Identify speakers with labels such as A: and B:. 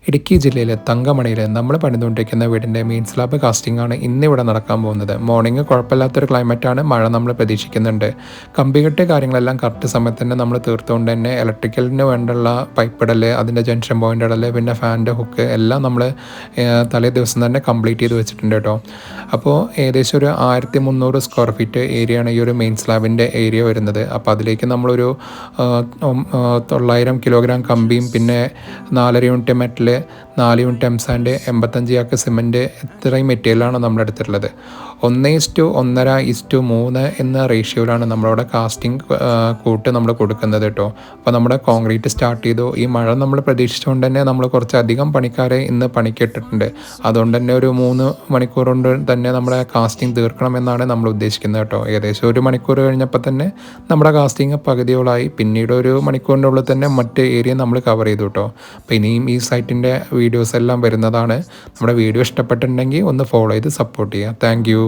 A: ഇടുക്കി ജില്ലയിലെ തങ്കമണിയിൽ നമ്മൾ പണിതുകൊണ്ടിരിക്കുന്ന വീടിൻ്റെ മെയിൻ സ്ലാബ് കാസ്റ്റിംഗ് ആണ് ഇന്നിവിടെ നടക്കാൻ പോകുന്നത്. മോർണിംഗ് കുഴപ്പമില്ലാത്തൊരു ക്ലൈമറ്റാണ്, മഴ നമ്മൾ പ്രതീക്ഷിക്കുന്നുണ്ട്. കമ്പികെട്ട് കാര്യങ്ങളെല്ലാം കറക്റ്റ് സമയത്ത് തന്നെ നമ്മൾ തീർത്തുകൊണ്ട് തന്നെ ഇലക്ട്രിക്കലിന് വേണ്ടുള്ള പൈപ്പ് ഇടൽ, അതിൻ്റെ ജംഗ്ഷൻ പോയിൻ്റ് ഇടൽ, പിന്നെ ഫാനിൻ്റെ ഹുക്ക് എല്ലാം നമ്മൾ തലേ ദിവസം തന്നെ കംപ്ലീറ്റ് ചെയ്ത് വെച്ചിട്ടുണ്ട് കേട്ടോ. അപ്പോൾ ഏകദേശം ഒരു 1300 സ്ക്വയർ ഫീറ്റ് ഏരിയയാണ് ഈ ഒരു മെയിൻ സ്ലാബിൻ്റെ ഏരിയ വരുന്നത്. അപ്പോൾ അതിലേക്ക് നമ്മളൊരു 900 കിലോഗ്രാം കമ്പിയും പിന്നെ 4.5 യൂണിറ്റ് മെറ്റൽ, 4 യൂണിറ്റ് എംസാൻഡ്, 85 ചാക്ക് സിമെൻറ്റ്, ഇത്രയും മെറ്റീരിയലാണ് നമ്മുടെ അടുത്തുള്ളത്. 1:1.5:3 എന്ന റേഷ്യോയിലാണ് നമ്മളവിടെ കാസ്റ്റിംഗ് കൂട്ട് നമ്മൾ കൊടുക്കുന്നത് കേട്ടോ. അപ്പോൾ നമ്മുടെ കോൺക്രീറ്റ് സ്റ്റാർട്ട് ചെയ്തു. ഈ മഴ നമ്മൾ പ്രതീക്ഷിച്ചുകൊണ്ട് തന്നെ നമ്മൾ കുറച്ചധികം പണിക്കാരെ ഇന്ന് പണിക്കിട്ടിട്ടുണ്ട്. അതുകൊണ്ട് തന്നെ ഒരു 3 മണിക്കൂർ കൊണ്ട് തന്നെ നമ്മുടെ കാസ്റ്റിംഗ് തീർക്കണമെന്നാണ് നമ്മൾ ഉദ്ദേശിക്കുന്നത് കേട്ടോ. ഏകദേശം 1 മണിക്കൂർ കഴിഞ്ഞപ്പോൾ തന്നെ നമ്മുടെ കാസ്റ്റിംഗ് പകുതിയോളായി. പിന്നീട് 1 മണിക്കൂറിൻ്റെ ഉള്ളിൽ തന്നെ മറ്റ് ഏരിയ നമ്മൾ കവർ ചെയ്തു കേട്ടോ. അപ്പോൾ ഇനിയും ഈ സൈറ്റിൻ്റെ വീഡിയോസ് എല്ലാം വരുന്നതാണ്. നമ്മുടെ വീഡിയോ ഇഷ്ടപ്പെട്ടിട്ടുണ്ടെങ്കിൽ ഒന്ന് ഫോളോ ചെയ്ത് സപ്പോർട്ട് ചെയ്യുക. Thank you.